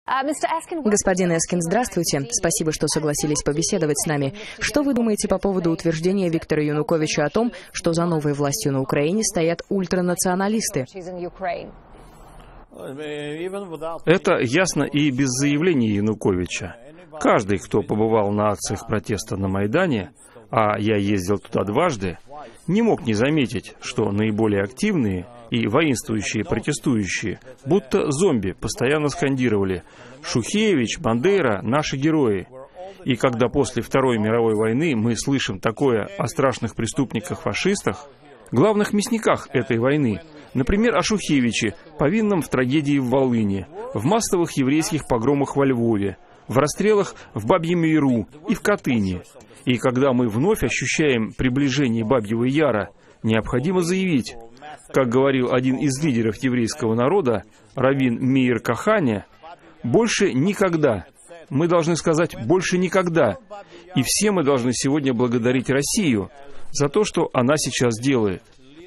Господин Эскин, здравствуйте. Спасибо, что согласились побеседовать с нами. Что вы думаете по поводу утверждения Виктора Януковича о том, что за новой властью на Украине стоят ультранационалисты? Это ясно и без заявления Януковича. Каждый, кто побывал на акциях протеста на Майдане, а я ездил туда дважды, не мог не заметить, что наиболее активные и воинствующие протестующие, будто зомби, постоянно скандировали «Шухевич, Бандера, наши герои». И когда после Второй мировой войны мы слышим такое о страшных преступниках-фашистах, главных мясниках этой войны, например, о Шухевиче, повинном в трагедии в Волыне, в массовых еврейских погромах во Львове, в расстрелах в Бабьем Яру и в Катыни. И когда мы вновь ощущаем приближение Бабьего Яра, необходимо заявить, как говорил один из лидеров еврейского народа, раввин Меир Каханя, больше никогда. Мы должны сказать «больше никогда». И все мы должны сегодня благодарить Россию за то, что она сейчас делает.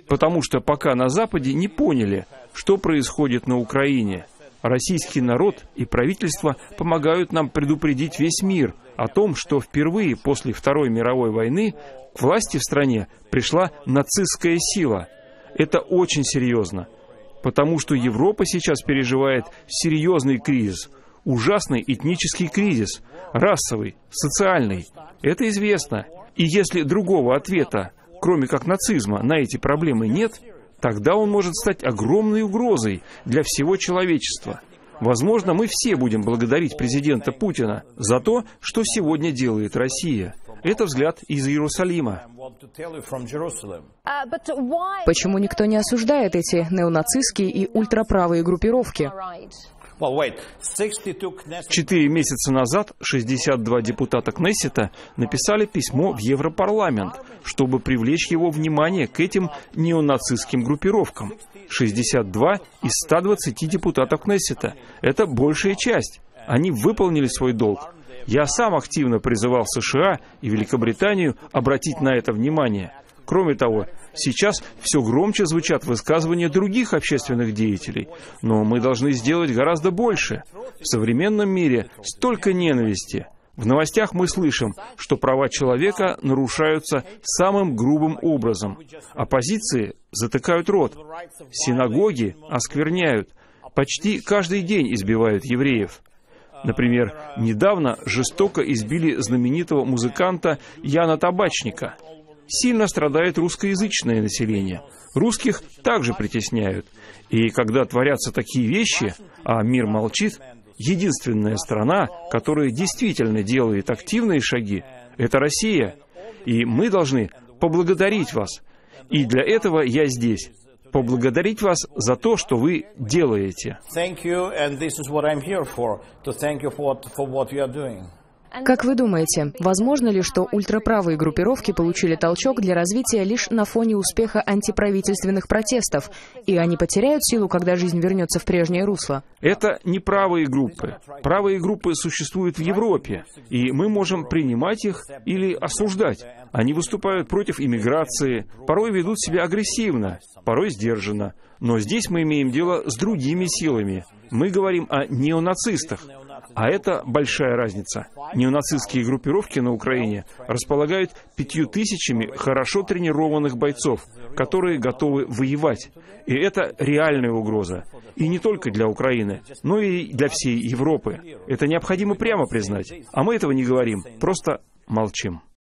Потому что пока на Западе не поняли, что происходит на Украине, российский народ и правительство помогают нам предупредить весь мир о том, что впервые после Второй мировой войны к власти в стране пришла нацистская сила. Это очень серьезно, потому что Европа сейчас переживает серьезный кризис, ужасный этнический кризис, расовый, социальный. Это известно. И если другого ответа, кроме как нацизма, на эти проблемы нет, тогда он может стать огромной угрозой для всего человечества. Возможно, мы все будем благодарить президента Путина за то, что сегодня делает Россия. Это взгляд из Иерусалима. Почему никто не осуждает эти неонацистские и ультраправые группировки? 4 месяца назад 62 депутата Кнессета написали письмо в Европарламент, чтобы привлечь его внимание к этим неонацистским группировкам. 62 из 120 депутатов Кнессета. Это большая часть. Они выполнили свой долг. Я сам активно призывал США и Великобританию обратить на это внимание. Кроме того, сейчас все громче звучат высказывания других общественных деятелей, но мы должны сделать гораздо больше. В современном мире столько ненависти. В новостях мы слышим, что права человека нарушаются самым грубым образом. Оппозиции затыкают рот. Синагоги оскверняют. Почти каждый день избивают евреев. Например, недавно жестоко избили знаменитого музыканта Яна Табачника. Сильно страдает русскоязычное население. Русских также притесняют. И когда творятся такие вещи, а мир молчит, единственная страна, которая действительно делает активные шаги, это Россия. И мы должны поблагодарить вас. И для этого я здесь. Поблагодарить вас за то, что вы делаете. Как вы думаете, возможно ли, что ультраправые группировки получили толчок для развития лишь на фоне успеха антиправительственных протестов, и они потеряют силу, когда жизнь вернется в прежнее русло? Это не правые группы. Правые группы существуют в Европе, и мы можем принимать их или осуждать. Они выступают против иммиграции, порой ведут себя агрессивно, порой сдержанно. Но здесь мы имеем дело с другими силами. Мы говорим о неонацистах. А это большая разница. Неонацистские группировки на Украине располагают 5000 хорошо тренированных бойцов, которые готовы воевать. И это реальная угроза. И не только для Украины, но и для всей Европы. Это необходимо прямо признать. А мы этого не говорим, просто молчим.